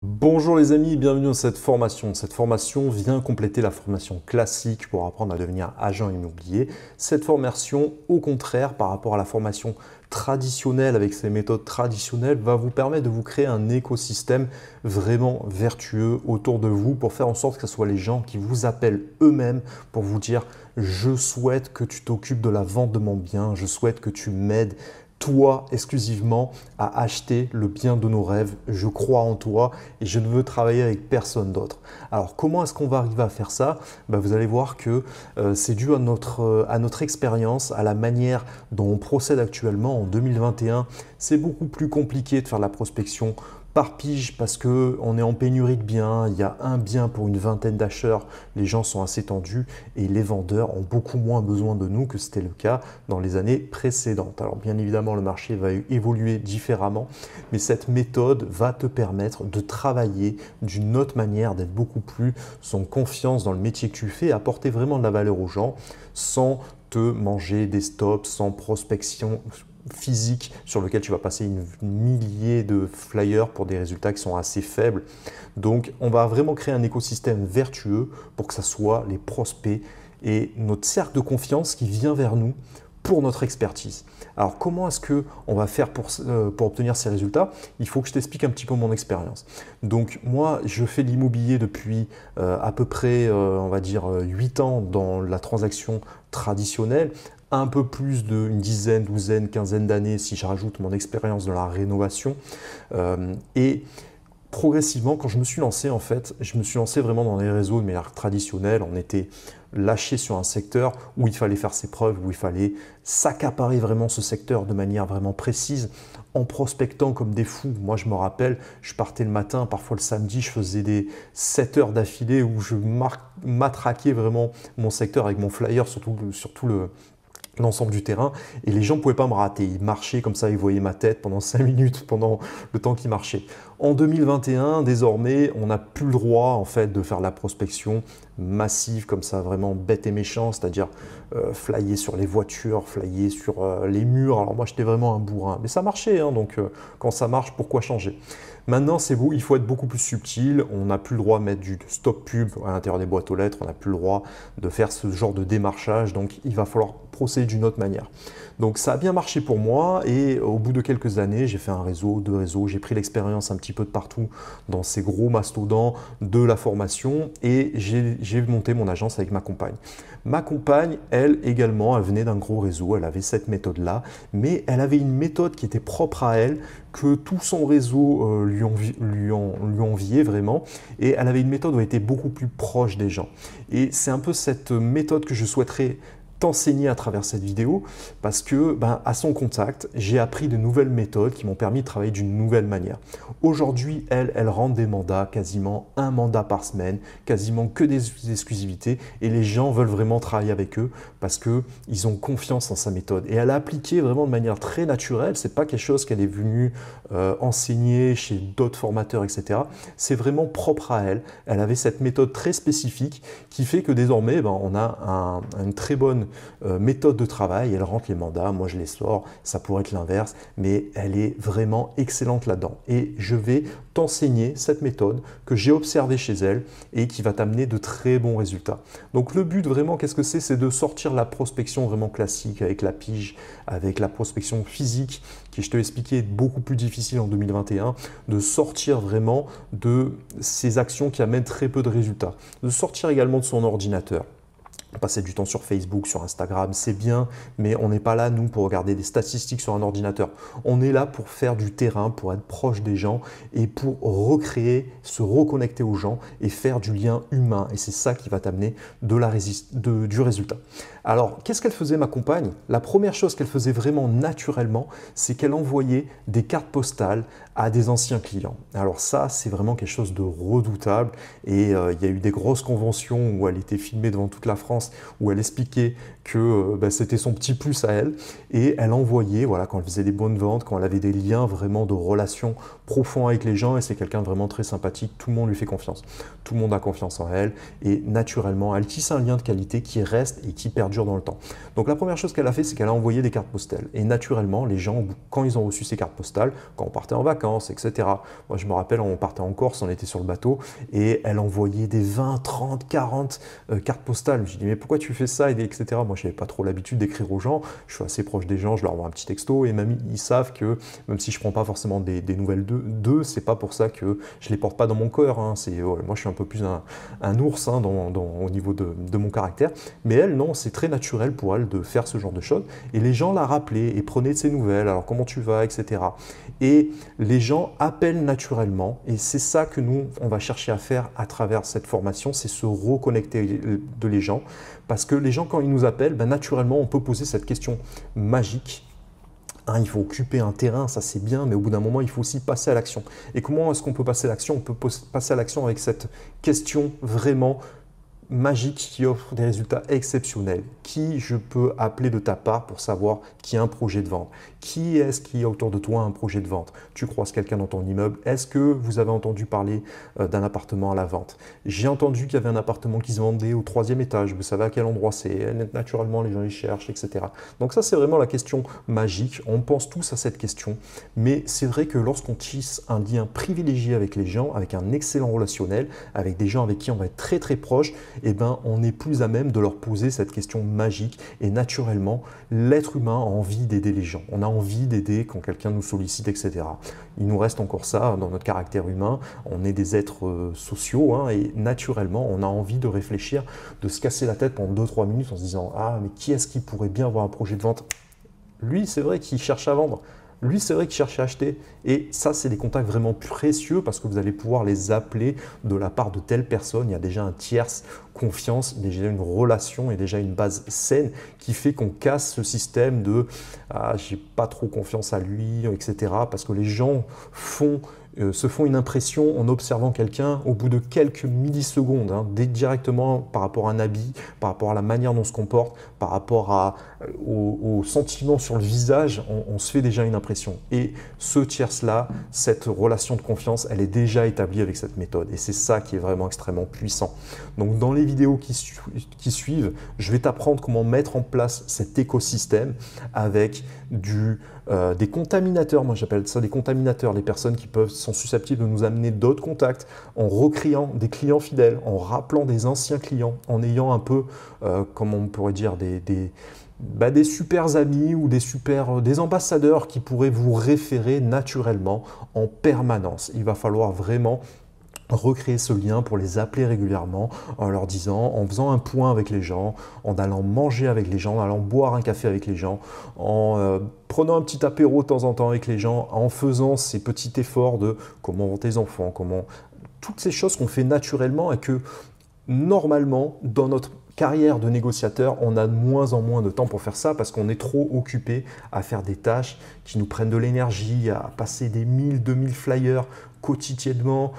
Bonjour les amis, bienvenue dans cette formation. Cette formation vient compléter la formation classique pour apprendre à devenir agent immobilier. Cette formation, au contraire, par rapport à la formation traditionnelle avec ses méthodes traditionnelles, va vous permettre de vous créer un écosystème vraiment vertueux autour de vous pour faire en sorte que ce soit les gens qui vous appellent eux-mêmes pour vous dire « Je souhaite que tu t'occupes de la vente de mon bien, je souhaite que tu m'aides toi exclusivement à acheter le bien de nos rêves. Je crois en toi et je ne veux travailler avec personne d'autre. » Alors comment est-ce qu'on va arriver à faire ça? Vous allez voir que c'est dû à notre expérience, à la manière dont on procède actuellement en 2021. C'est beaucoup plus compliqué de faire de la prospection par pige parce qu'on est en pénurie de biens, il y a un bien pour une vingtaine d'acheteurs, les gens sont assez tendus et les vendeurs ont beaucoup moins besoin de nous que c'était le cas dans les années précédentes. Alors bien évidemment, le marché va évoluer différemment, mais cette méthode va te permettre de travailler d'une autre manière, d'être beaucoup plus en confiance dans le métier que tu fais, apporter vraiment de la valeur aux gens sans te manger des stops, sans prospection physique sur lequel tu vas passer une millier de flyers pour des résultats qui sont assez faibles. Donc on va vraiment créer un écosystème vertueux pour que ce soit les prospects et notre cercle de confiance qui vient vers nous pour notre expertise. Alors comment est-ce qu'on va faire pour obtenir ces résultats? Il faut que je t'explique un petit peu mon expérience. Donc moi, je fais l'immobilier depuis à peu près, on va dire, 8 ans dans la transaction traditionnelle, un peu plus d'une dizaine, douzaine, quinzaine d'années si je rajoute mon expérience dans la rénovation. Et progressivement, quand je me suis lancé, en fait, je me suis lancé vraiment dans les réseaux de manière traditionnelle. On était lâché sur un secteur où il fallait faire ses preuves, où il fallait s'accaparer vraiment ce secteur de manière vraiment précise, en prospectant comme des fous. Moi, je me rappelle, je partais le matin, parfois le samedi, je faisais des 7 heures d'affilée où je matraquais vraiment mon secteur avec mon flyer, surtout l'ensemble du terrain, et les gens ne pouvaient pas me rater. Ils marchaient comme ça, ils voyaient ma tête pendant 5 minutes, pendant le temps qu'ils marchaient. En 2021, désormais, on n'a plus le droit en fait de faire de la prospection massive comme ça, vraiment bête et méchant, c'est-à-dire flyer sur les voitures, flyer sur les murs. Alors moi, j'étais vraiment un bourrin, mais ça marchait, hein, donc quand ça marche, pourquoi changer? Maintenant, c'est beau, il faut être beaucoup plus subtil. On n'a plus le droit de mettre du stop pub à l'intérieur des boîtes aux lettres. On n'a plus le droit de faire ce genre de démarchage. Donc, il va falloir procéder d'une autre manière. Donc, ça a bien marché pour moi. Et au bout de quelques années, j'ai fait un réseau, deux réseaux. J'ai pris l'expérience un petit peu de partout dans ces gros mastodons de la formation. Et j'ai monté mon agence avec ma compagne. Ma compagne, elle également, elle venait d'un gros réseau. Elle avait cette méthode-là. Mais elle avait une méthode qui était propre à elle, que tout son réseau lui enviait vraiment, et elle avait une méthode où elle était beaucoup plus proche des gens. Et c'est un peu cette méthode que je souhaiterais t'enseigner à travers cette vidéo parce que à son contact, j'ai appris de nouvelles méthodes qui m'ont permis de travailler d'une nouvelle manière. Aujourd'hui, elle rend des mandats, quasiment un mandat par semaine, quasiment que des exclusivités, et les gens veulent vraiment travailler avec eux parce qu'ils ont confiance en sa méthode. Et elle a appliqué vraiment de manière très naturelle, c'est pas quelque chose qu'elle est venue enseigner chez d'autres formateurs, etc. C'est vraiment propre à elle. Elle avait cette méthode très spécifique qui fait que désormais, on a une très bonne méthode de travail. Elle rentre les mandats, moi je les sors, ça pourrait être l'inverse, mais elle est vraiment excellente là-dedans. Et je vais t'enseigner cette méthode que j'ai observée chez elle et qui va t'amener de très bons résultats. Donc le but vraiment, qu'est-ce que c'est? C'est de sortir la prospection vraiment classique avec la pige, avec la prospection physique, qui je te l'ai expliqué est beaucoup plus difficile en 2021, de sortir vraiment de ces actions qui amènent très peu de résultats, de sortir également de son ordinateur. Passer du temps sur Facebook, sur Instagram, c'est bien, mais on n'est pas là, nous, pour regarder des statistiques sur un ordinateur. On est là pour faire du terrain, pour être proche des gens et pour recréer, se reconnecter aux gens et faire du lien humain. Et c'est ça qui va t'amener du résultat. Alors, qu'est-ce qu'elle faisait, ma compagne? La première chose qu'elle faisait vraiment naturellement, c'est qu'elle envoyait des cartes postales à des anciens clients. Alors ça, c'est vraiment quelque chose de redoutable. Et il y a eu des grosses conventions où elle était filmée devant toute la France conférence où elle expliquait que c'était son petit plus à elle et elle envoyait, voilà, quand elle faisait des bonnes ventes, quand elle avait des liens vraiment de relations profonds avec les gens et c'est quelqu'un de vraiment très sympathique, tout le monde lui fait confiance. Tout le monde a confiance en elle et naturellement, elle tisse un lien de qualité qui reste et qui perdure dans le temps. Donc la première chose qu'elle a fait, c'est qu'elle a envoyé des cartes postales et naturellement, les gens, quand ils ont reçu ces cartes postales, quand on partait en vacances, etc. Moi, je me rappelle, on partait en Corse, on était sur le bateau et elle envoyait des 20, 30, 40 cartes postales. Je me suis dit, mais pourquoi tu fais ça, etc. Moi, je n'avais pas trop l'habitude d'écrire aux gens. Je suis assez proche des gens, je leur envoie un petit texto et même ils savent que même si je ne prends pas forcément des nouvelles d'eux, c'est pas pour ça que je les porte pas dans mon cœur. Hein. Moi, je suis un peu plus un ours hein, au niveau de mon caractère. Mais elle, non, c'est très naturel pour elle de faire ce genre de choses. Et les gens la rappelaient et prenaient de ses nouvelles. Alors, comment tu vas, etc. Et les gens appellent naturellement. Et c'est ça que nous, on va chercher à faire à travers cette formation, c'est se reconnecter de les gens. Parce que les gens, quand ils nous appellent, naturellement, on peut poser cette question magique. Hein, il faut occuper un terrain, ça c'est bien, mais au bout d'un moment, il faut aussi passer à l'action. Et comment est-ce qu'on peut passer à l'action? On peut passer à l'action avec cette question vraiment magique qui offre des résultats exceptionnels. Qui je peux appeler de ta part pour savoir qui a un projet de vente? Qui est-ce qui a autour de toi un projet de vente? Tu croises quelqu'un dans ton immeuble? Est-ce que vous avez entendu parler d'un appartement à la vente? J'ai entendu qu'il y avait un appartement qui se vendait au 3e étage. Vous savez à quel endroit c'est? Naturellement, les gens y cherchent, etc. Donc ça, c'est vraiment la question magique. On pense tous à cette question. Mais c'est vrai que lorsqu'on tisse un lien privilégié avec les gens, avec un excellent relationnel, avec des gens avec qui on va être très très proche, eh ben, on est plus à même de leur poser cette question magique et naturellement, l'être humain a envie d'aider les gens. On a envie d'aider quand quelqu'un nous sollicite, etc. Il nous reste encore ça dans notre caractère humain. On est des êtres sociaux hein, et naturellement, on a envie de réfléchir, de se casser la tête pendant 2-3 minutes en se disant « Ah, mais qui est-ce qui pourrait bien avoir un projet de vente ?» Lui, c'est vrai qu'il cherche à vendre. Lui, c'est vrai qu'il cherche à acheter. Et ça, c'est des contacts vraiment précieux parce que vous allez pouvoir les appeler de la part de telle personne. Il y a déjà un tierce confiance, déjà une relation et déjà une base saine qui fait qu'on casse ce système de « Ah, j'ai pas trop confiance à lui », etc. Parce que les gens se font une impression en observant quelqu'un au bout de quelques millisecondes, hein, directement par rapport à un habit, par rapport à la manière dont on se comporte, par rapport au sentiment sur le visage, on se fait déjà une impression. Et ce tiers-là, cette relation de confiance, elle est déjà établie avec cette méthode. Et c'est ça qui est vraiment extrêmement puissant. Donc dans les vidéos qui suivent, je vais t'apprendre comment mettre en place cet écosystème avec des contaminateurs. Moi, j'appelle ça des contaminateurs, les personnes qui sont susceptibles de nous amener d'autres contacts en recréant des clients fidèles, en rappelant des anciens clients, en ayant un peu, comment on pourrait dire, des super amis ou des ambassadeurs qui pourraient vous référer naturellement en permanence. Il va falloir vraiment recréer ce lien pour les appeler régulièrement en leur disant, en faisant un point avec les gens, en allant manger avec les gens, en allant boire un café avec les gens, en prenant un petit apéro de temps en temps avec les gens, en faisant ces petits efforts de comment vont tes enfants, toutes ces choses qu'on fait naturellement et que normalement, dans notre carrière de négociateur, on a de moins en moins de temps pour faire ça parce qu'on est trop occupé à faire des tâches qui nous prennent de l'énergie, à passer des 1000-2000 flyers quotidiennement.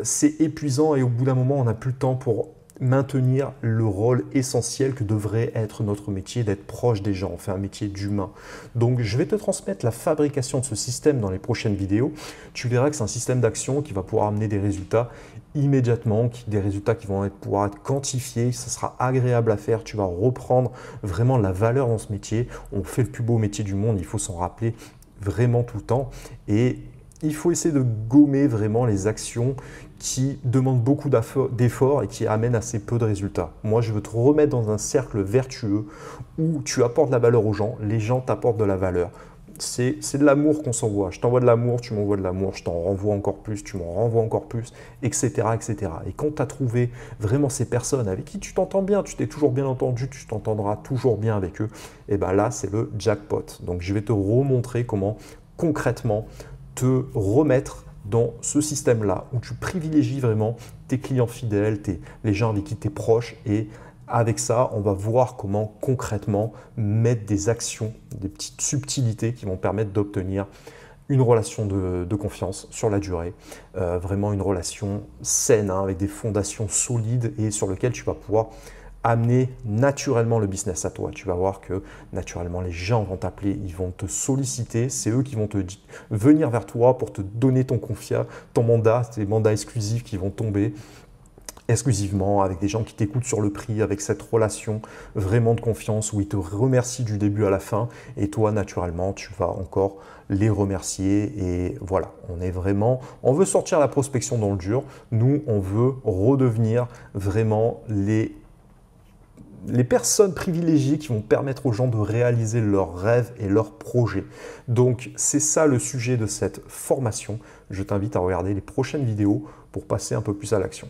C'est épuisant et au bout d'un moment, on n'a plus le temps pour maintenir le rôle essentiel que devrait être notre métier, d'être proche des gens. On fait un métier d'humain. Donc, je vais te transmettre la fabrication de ce système dans les prochaines vidéos. Tu verras que c'est un système d'action qui va pouvoir amener des résultats immédiatement, des résultats qui vont pouvoir être quantifiés. Ça sera agréable à faire. Tu vas reprendre vraiment la valeur dans ce métier. On fait le plus beau métier du monde. Il faut s'en rappeler vraiment tout le temps. Et il faut essayer de gommer vraiment les actions qui demandent beaucoup d'efforts et qui amènent assez peu de résultats. Moi, je veux te remettre dans un cercle vertueux où tu apportes la valeur aux gens, les gens t'apportent de la valeur. C'est de l'amour qu'on s'envoie. Je t'envoie de l'amour, tu m'envoies de l'amour, je t'en renvoie encore plus, tu m'en renvoies encore plus, etc. etc. Et quand tu as trouvé vraiment ces personnes avec qui tu t'entends bien, tu t'es toujours bien entendu, tu t'entendras toujours bien avec eux, et bien là, c'est le jackpot. Donc, je vais te remontrer comment concrètement te remettre dans ce système-là où tu privilégies vraiment tes clients fidèles, les gens avec qui tu es proche et avec ça, on va voir comment concrètement mettre des actions, des petites subtilités qui vont permettre d'obtenir une relation de confiance sur la durée, vraiment une relation saine, hein, avec des fondations solides et sur lesquelles tu vas pouvoir amener naturellement le business à toi. Tu vas voir que naturellement les gens vont t'appeler, ils vont te solliciter, c'est eux qui vont venir vers toi pour te donner ton mandat, c'est des mandats exclusifs qui vont tomber exclusivement avec des gens qui t'écoutent sur le prix, avec cette relation vraiment de confiance où ils te remercient du début à la fin et toi naturellement tu vas encore les remercier et voilà, on veut sortir la prospection dans le dur, nous on veut redevenir vraiment les personnes privilégiées qui vont permettre aux gens de réaliser leurs rêves et leurs projets. Donc c'est ça le sujet de cette formation. Je t'invite à regarder les prochaines vidéos pour passer un peu plus à l'action.